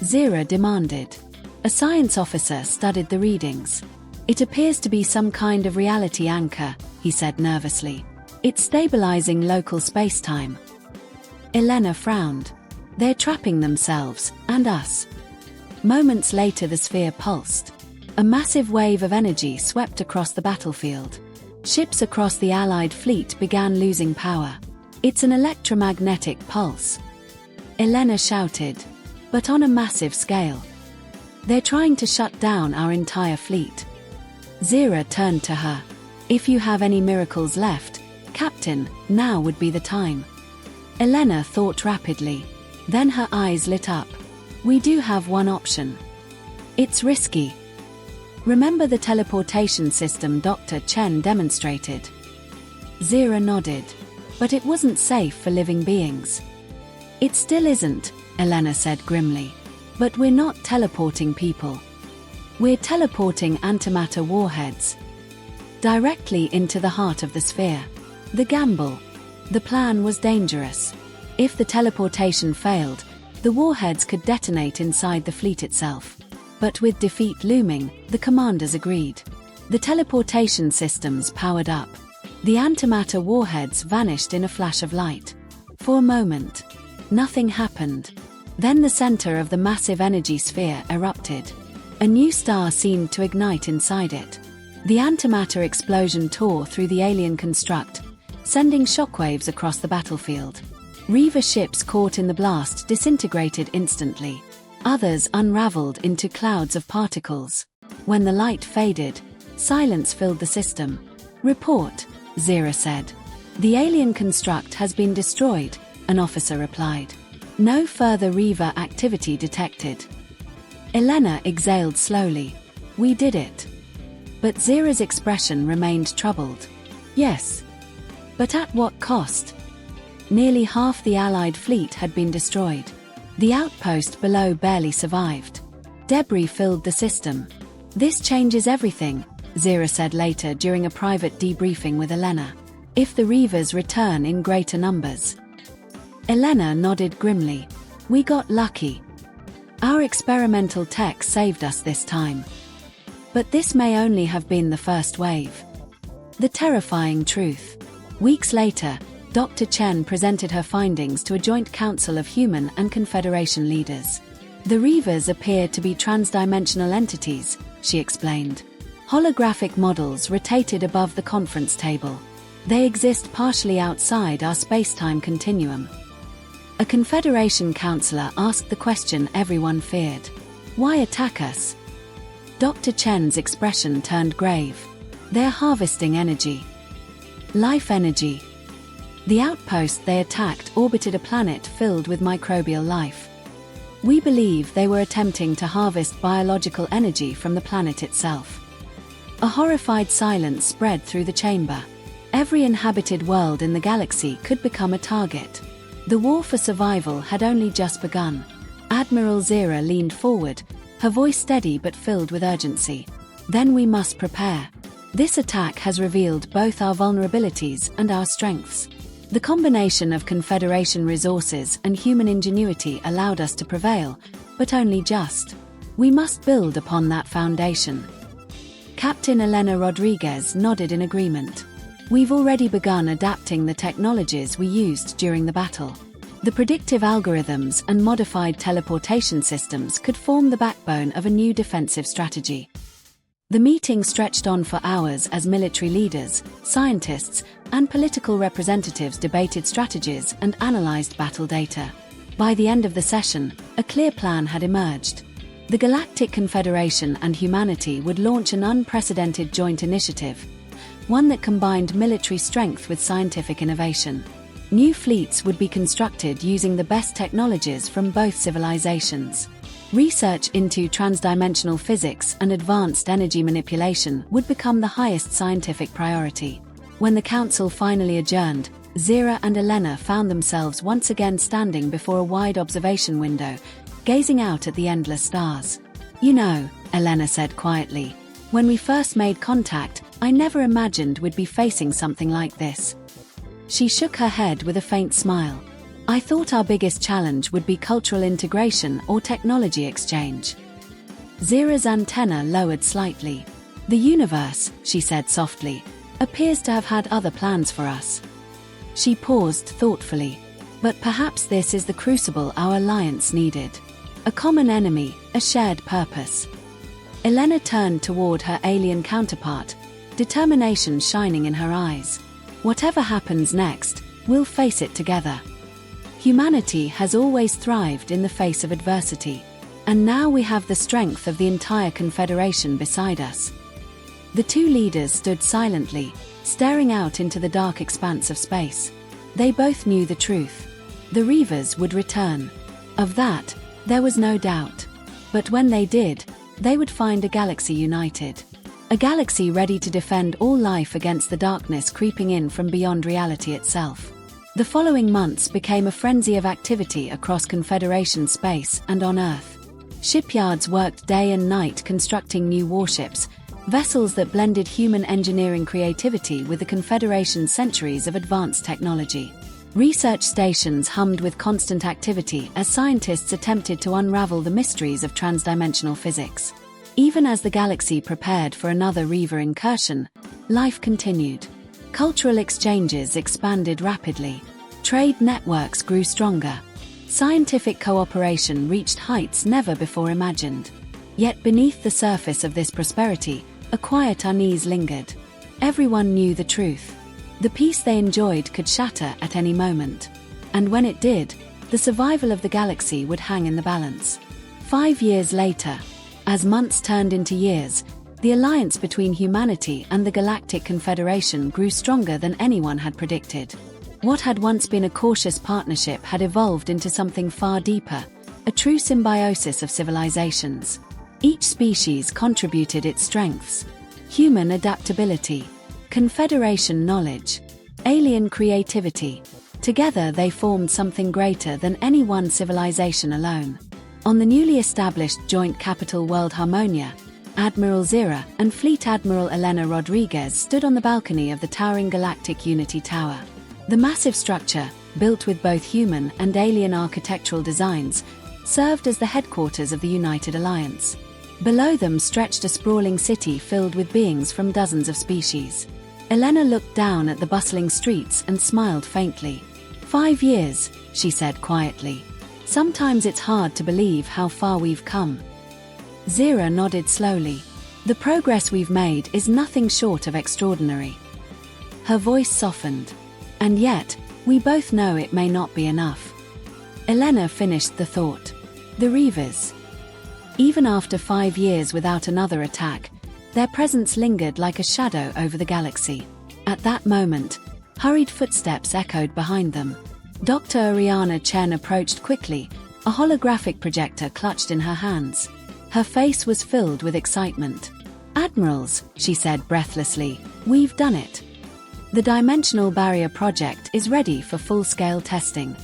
Zira demanded. A science officer studied the readings. "It appears to be some kind of reality anchor," he said nervously. "It's stabilizing local spacetime." Elena frowned. "They're trapping themselves, and us." Moments later the sphere pulsed. A massive wave of energy swept across the battlefield. Ships across the Allied fleet began losing power. "It's an electromagnetic pulse," Elena shouted. "But on a massive scale. They're trying to shut down our entire fleet." Zira turned to her. "If you have any miracles left, Captain, now would be the time." Elena thought rapidly. Then her eyes lit up. "We do have one option. It's risky, Remember the teleportation system Dr. Chen demonstrated? Zira nodded. But it wasn't safe for living beings. It still isn't, Elena said grimly. But we're not teleporting people. We're teleporting antimatter warheads directly into the heart of the sphere. The gamble. The plan was dangerous. If the teleportation failed, the warheads could detonate inside the fleet itself. But with defeat looming, the commanders agreed. The teleportation systems powered up. The antimatter warheads vanished in a flash of light. For a moment, nothing happened. Then the center of the massive energy sphere erupted. A new star seemed to ignite inside it. The antimatter explosion tore through the alien construct, sending shockwaves across the battlefield. Reaver ships caught in the blast disintegrated instantly. Others unraveled into clouds of particles. When the light faded, silence filled the system. Report, Zira said. The alien construct has been destroyed, an officer replied. No further Reaver activity detected. Elena exhaled slowly. We did it. But Zira's expression remained troubled. Yes. But at what cost? Nearly half the Allied fleet had been destroyed. The outpost below barely survived. Debris filled the system. This changes everything, Zira said later during a private debriefing with Elena. If the Reavers return in greater numbers. Elena nodded grimly. We got lucky. Our experimental tech saved us this time. But this may only have been the first wave. The terrifying truth. Weeks later, Dr. Chen presented her findings to a joint council of human and Confederation leaders. The Reavers appear to be transdimensional entities, she explained. Holographic models rotated above the conference table. They exist partially outside our space-time continuum. A Confederation counselor asked the question everyone feared. Why attack us? Dr. Chen's expression turned grave. They're harvesting energy. Life energy. The outpost they attacked orbited a planet filled with microbial life. We believe they were attempting to harvest biological energy from the planet itself. A horrified silence spread through the chamber. Every inhabited world in the galaxy could become a target. The war for survival had only just begun. Admiral Zira leaned forward, her voice steady but filled with urgency. Then we must prepare. This attack has revealed both our vulnerabilities and our strengths. The combination of Confederation resources and human ingenuity allowed us to prevail, but only just. We must build upon that foundation. Captain Elena Rodriguez nodded in agreement. We've already begun adapting the technologies we used during the battle. The predictive algorithms and modified teleportation systems could form the backbone of a new defensive strategy. The meeting stretched on for hours as military leaders, scientists, and political representatives debated strategies and analyzed battle data. By the end of the session, a clear plan had emerged. The Galactic Confederation and humanity would launch an unprecedented joint initiative, one that combined military strength with scientific innovation. New fleets would be constructed using the best technologies from both civilizations. Research into transdimensional physics and advanced energy manipulation would become the highest scientific priority. When the council finally adjourned, Zira and Elena found themselves once again standing before a wide observation window, gazing out at the endless stars. You know, Elena said quietly, when we first made contact, I never imagined we'd be facing something like this. She shook her head with a faint smile. I thought our biggest challenge would be cultural integration or technology exchange. Zira's antenna lowered slightly. The universe, she said softly, appears to have had other plans for us. She paused thoughtfully. But perhaps this is the crucible our alliance needed. A common enemy, a shared purpose. Elena turned toward her alien counterpart, determination shining in her eyes. Whatever happens next, we'll face it together. Humanity has always thrived in the face of adversity. And now we have the strength of the entire Confederation beside us. The two leaders stood silently, staring out into the dark expanse of space. They both knew the truth. The Reavers would return. Of that, there was no doubt. But when they did, they would find a galaxy united. A galaxy ready to defend all life against the darkness creeping in from beyond reality itself. The following months became a frenzy of activity across Confederation space and on Earth. Shipyards worked day and night constructing new warships, vessels that blended human engineering creativity with the Confederation's centuries of advanced technology. Research stations hummed with constant activity as scientists attempted to unravel the mysteries of transdimensional physics. Even as the galaxy prepared for another Reaver incursion, life continued. Cultural exchanges expanded rapidly. Trade networks grew stronger. Scientific cooperation reached heights never before imagined. Yet beneath the surface of this prosperity, a quiet unease lingered. Everyone knew the truth. The peace they enjoyed could shatter at any moment. And when it did, the survival of the galaxy would hang in the balance. 5 years later, as months turned into years, the alliance between humanity and the Galactic Confederation grew stronger than anyone had predicted. What had once been a cautious partnership had evolved into something far deeper, a true symbiosis of civilizations. Each species contributed its strengths: human adaptability, Confederation knowledge, alien creativity. Together they formed something greater than any one civilization alone. On the newly established joint capital world Harmonia, Admiral Zira and Fleet Admiral Elena Rodriguez stood on the balcony of the towering Galactic Unity Tower. The massive structure, built with both human and alien architectural designs, served as the headquarters of the United Alliance. Below them stretched a sprawling city filled with beings from dozens of species. Elena looked down at the bustling streets and smiled faintly. 5 years, she said quietly. Sometimes it's hard to believe how far we've come. Zira nodded slowly. The progress we've made is nothing short of extraordinary. Her voice softened. And yet, we both know it may not be enough. Elena finished the thought. The Reavers. Even after 5 years without another attack, their presence lingered like a shadow over the galaxy. At that moment, hurried footsteps echoed behind them. Dr. Ariana Chen approached quickly, a holographic projector clutched in her hands. Her face was filled with excitement. "Admirals," she said breathlessly, "we've done it. The Dimensional Barrier Project is ready for full-scale testing."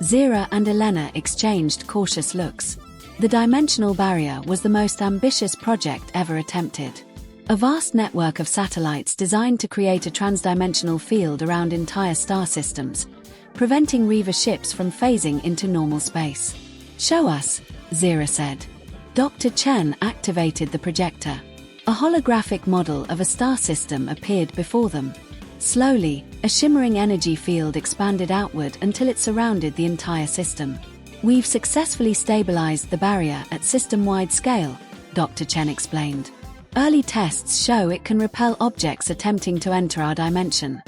Zira and Elena exchanged cautious looks. The Dimensional Barrier was the most ambitious project ever attempted. A vast network of satellites designed to create a transdimensional field around entire star systems, preventing Reaver ships from phasing into normal space. "Show us," Zira said. Dr. Chen activated the projector. A holographic model of a star system appeared before them. Slowly, a shimmering energy field expanded outward until it surrounded the entire system. "We've successfully stabilized the barrier at system-wide scale," Dr. Chen explained. "Early tests show it can repel objects attempting to enter our dimension."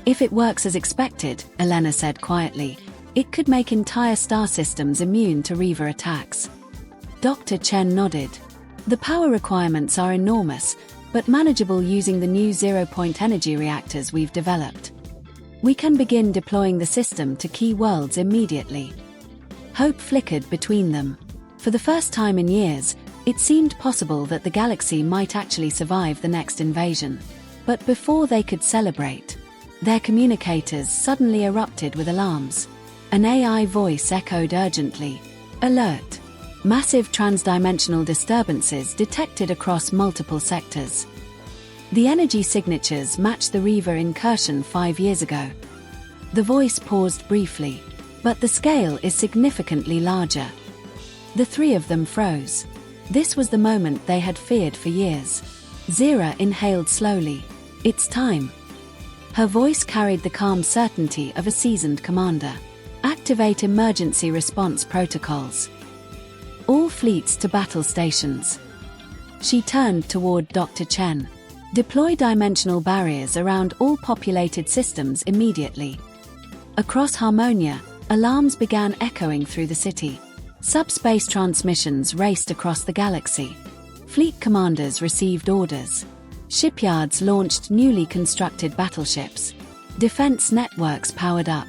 "If it works as expected," Elena said quietly, "it could make entire star systems immune to Reaver attacks." Dr. Chen nodded. "The power requirements are enormous, but manageable using the new zero-point energy reactors we've developed. We can begin deploying the system to key worlds immediately." Hope flickered between them. For the first time in years, it seemed possible that the galaxy might actually survive the next invasion. But before they could celebrate, their communicators suddenly erupted with alarms. An AI voice echoed urgently, "Alert! Massive transdimensional disturbances detected across multiple sectors." The energy signatures matched the Reaver incursion 5 years ago. The voice paused briefly, but the scale is significantly larger. The three of them froze. This was the moment they had feared for years. Zira inhaled slowly. "It's time." Her voice carried the calm certainty of a seasoned commander. "Activate emergency response protocols. All fleets to battle stations." She turned toward Dr. Chen. "Deploy dimensional barriers around all populated systems immediately." Across Harmonia, alarms began echoing through the city. Subspace transmissions raced across the galaxy. Fleet commanders received orders. Shipyards launched newly constructed battleships. Defense networks powered up.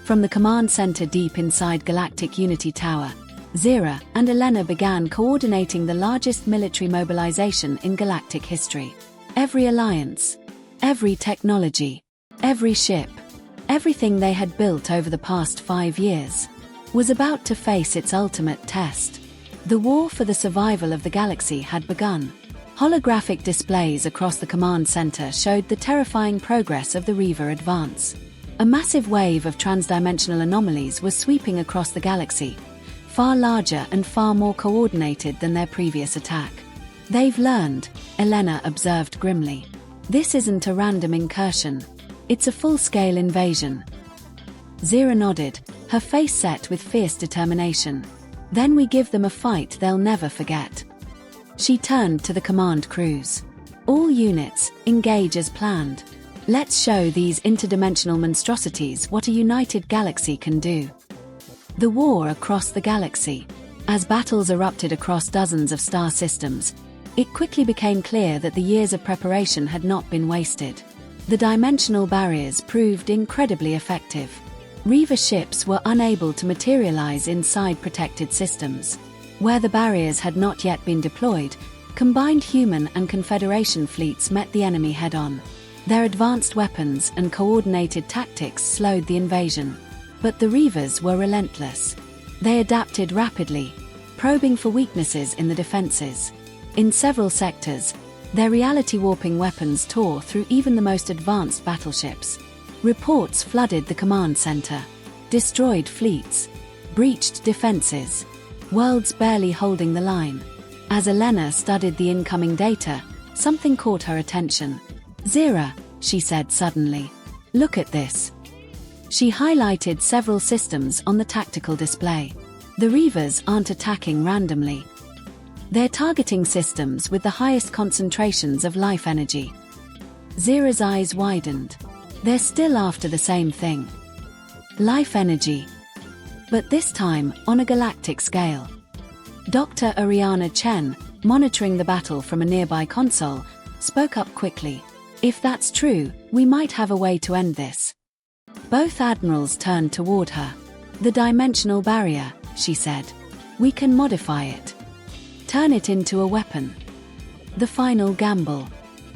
From the command center deep inside Galactic Unity Tower, Zira and Elena began coordinating the largest military mobilization in galactic history. Every alliance, every technology, every ship, everything they had built over the past 5 years, was about to face its ultimate test. The war for the survival of the galaxy had begun. Holographic displays across the command center showed the terrifying progress of the Reaver advance. A massive wave of transdimensional anomalies was sweeping across the galaxy, far larger and far more coordinated than their previous attack. "They've learned," Elena observed grimly. "This isn't a random incursion. It's a full-scale invasion." Zira nodded, her face set with fierce determination. "Then we give them a fight they'll never forget." She turned to the command crews. "All units, engage as planned. Let's show these interdimensional monstrosities what a united galaxy can do." The war across the galaxy. As battles erupted across dozens of star systems, it quickly became clear that the years of preparation had not been wasted. The dimensional barriers proved incredibly effective. Reaver ships were unable to materialize inside protected systems. Where the barriers had not yet been deployed, combined human and Confederation fleets met the enemy head-on. Their advanced weapons and coordinated tactics slowed the invasion. But the Reavers were relentless. They adapted rapidly, probing for weaknesses in the defenses. In several sectors, their reality-warping weapons tore through even the most advanced battleships. Reports flooded the command center. Destroyed fleets. Breached defenses. Worlds barely holding the line. As Elena studied the incoming data, something caught her attention. "Zira," she said suddenly. "Look at this." She highlighted several systems on the tactical display. The Reavers aren't attacking randomly. They're targeting systems with the highest concentrations of life energy. Zira's eyes widened. They're still after the same thing. Life energy. But this time, on a galactic scale. Dr. Ariana Chen, monitoring the battle from a nearby console, spoke up quickly. "If that's true, we might have a way to end this." Both admirals turned toward her. "The dimensional barrier," she said. "We can modify it. Turn it into a weapon." "The final gamble."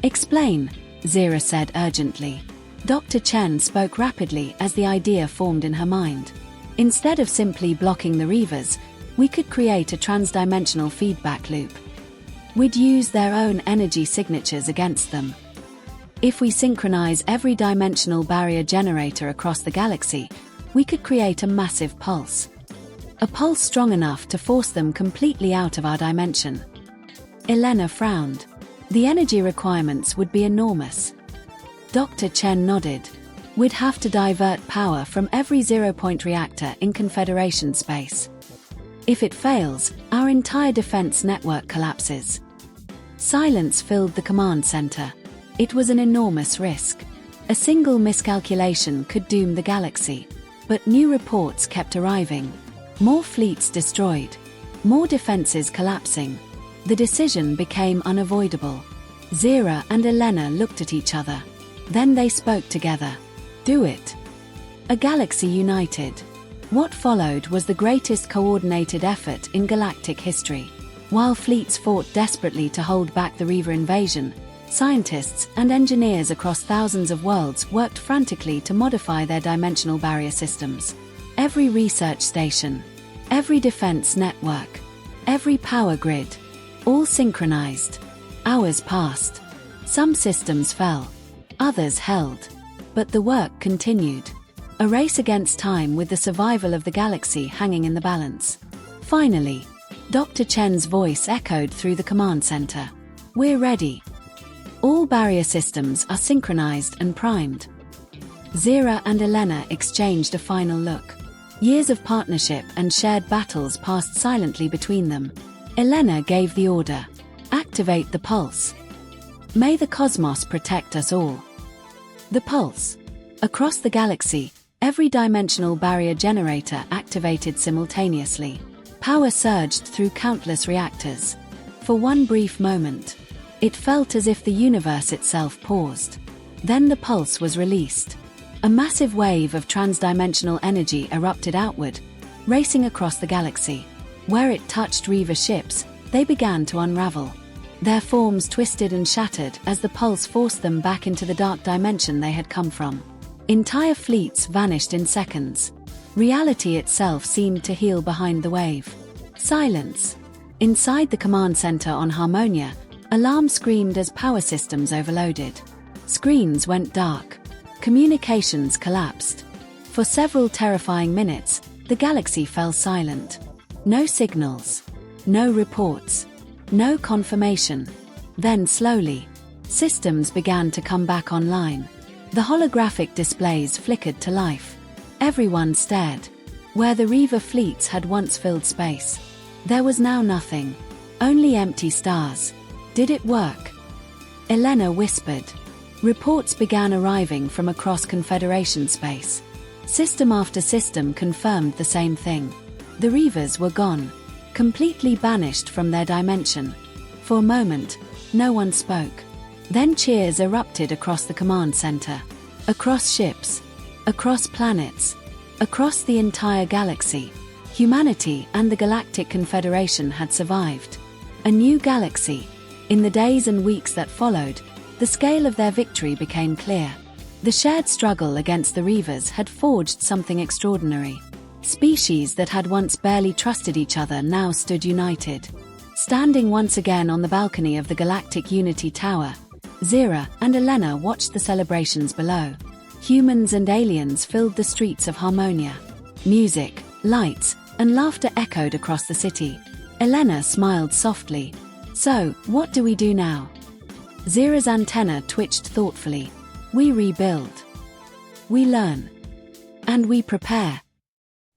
"Explain," Zira said urgently. Dr. Chen spoke rapidly as the idea formed in her mind. "Instead of simply blocking the Reavers, we could create a transdimensional feedback loop. We'd use their own energy signatures against them. If we synchronize every dimensional barrier generator across the galaxy, we could create a massive pulse. A pulse strong enough to force them completely out of our dimension." Elena frowned. "The energy requirements would be enormous." Dr. Chen nodded. "We'd have to divert power from every zero-point reactor in Confederation space. If it fails, our entire defense network collapses." Silence filled the command center. It was an enormous risk. A single miscalculation could doom the galaxy. But new reports kept arriving. More fleets destroyed. More defenses collapsing. The decision became unavoidable. Zira and Elena looked at each other. Then they spoke together. "Do it." A galaxy united. What followed was the greatest coordinated effort in galactic history. While fleets fought desperately to hold back the Reaver invasion, scientists and engineers across thousands of worlds worked frantically to modify their dimensional barrier systems. Every research station, every defense network, every power grid, all synchronized. Hours passed. Some systems fell. Others held. But the work continued. A race against time with the survival of the galaxy hanging in the balance. Finally, Dr. Chen's voice echoed through the command center. "We're ready. All barrier systems are synchronized and primed." Zira and Elena exchanged a final look. Years of partnership and shared battles passed silently between them. Elena gave the order. "Activate the pulse. May the cosmos protect us all." The pulse. Across the galaxy, every dimensional barrier generator activated simultaneously. Power surged through countless reactors. For one brief moment, it felt as if the universe itself paused. Then the pulse was released. A massive wave of transdimensional energy erupted outward, racing across the galaxy. Where it touched Reaver ships, they began to unravel. Their forms twisted and shattered as the pulse forced them back into the dark dimension they had come from. Entire fleets vanished in seconds. Reality itself seemed to heal behind the wave. Silence. Inside the command center on Harmonia, alarm screamed as power systems overloaded. Screens went dark. Communications collapsed. For several terrifying minutes, the galaxy fell silent. No signals. No reports. No confirmation. Then slowly, systems began to come back online. The holographic displays flickered to life. Everyone stared. Where the Reaver fleets had once filled space, there was now nothing. Only empty stars. Did it work? Elena whispered. Reports began arriving from across Confederation space. System after system confirmed the same thing. The Reavers were gone. Completely banished from their dimension. For a moment, no one spoke. Then cheers erupted across the command center. Across ships. Across planets. Across the entire galaxy. Humanity and the Galactic Confederation had survived. A new galaxy. In the days and weeks that followed, the scale of their victory became clear. The shared struggle against the Reavers had forged something extraordinary. Species that had once barely trusted each other now stood united. Standing once again on the balcony of the Galactic Unity Tower, Zira and Elena watched the celebrations below. Humans and aliens filled the streets of Harmonia. Music, lights, and laughter echoed across the city. Elena smiled softly. So, what do we do now? Zira's antenna twitched thoughtfully. We rebuild. We learn. And we prepare.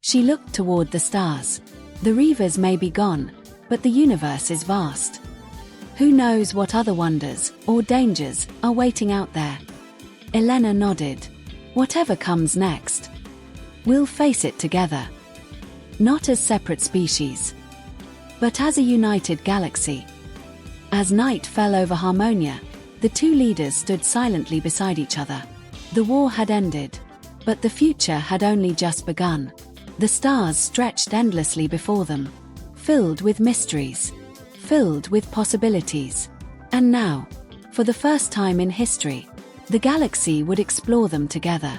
She looked toward the stars. The Reavers may be gone, but the universe is vast. Who knows what other wonders or dangers are waiting out there? Elena nodded. Whatever comes next, we'll face it together. Not as separate species, but as a united galaxy. As night fell over Harmonia, the two leaders stood silently beside each other. The war had ended, but the future had only just begun. The stars stretched endlessly before them, filled with mysteries, filled with possibilities. And now, for the first time in history, the galaxy would explore them together.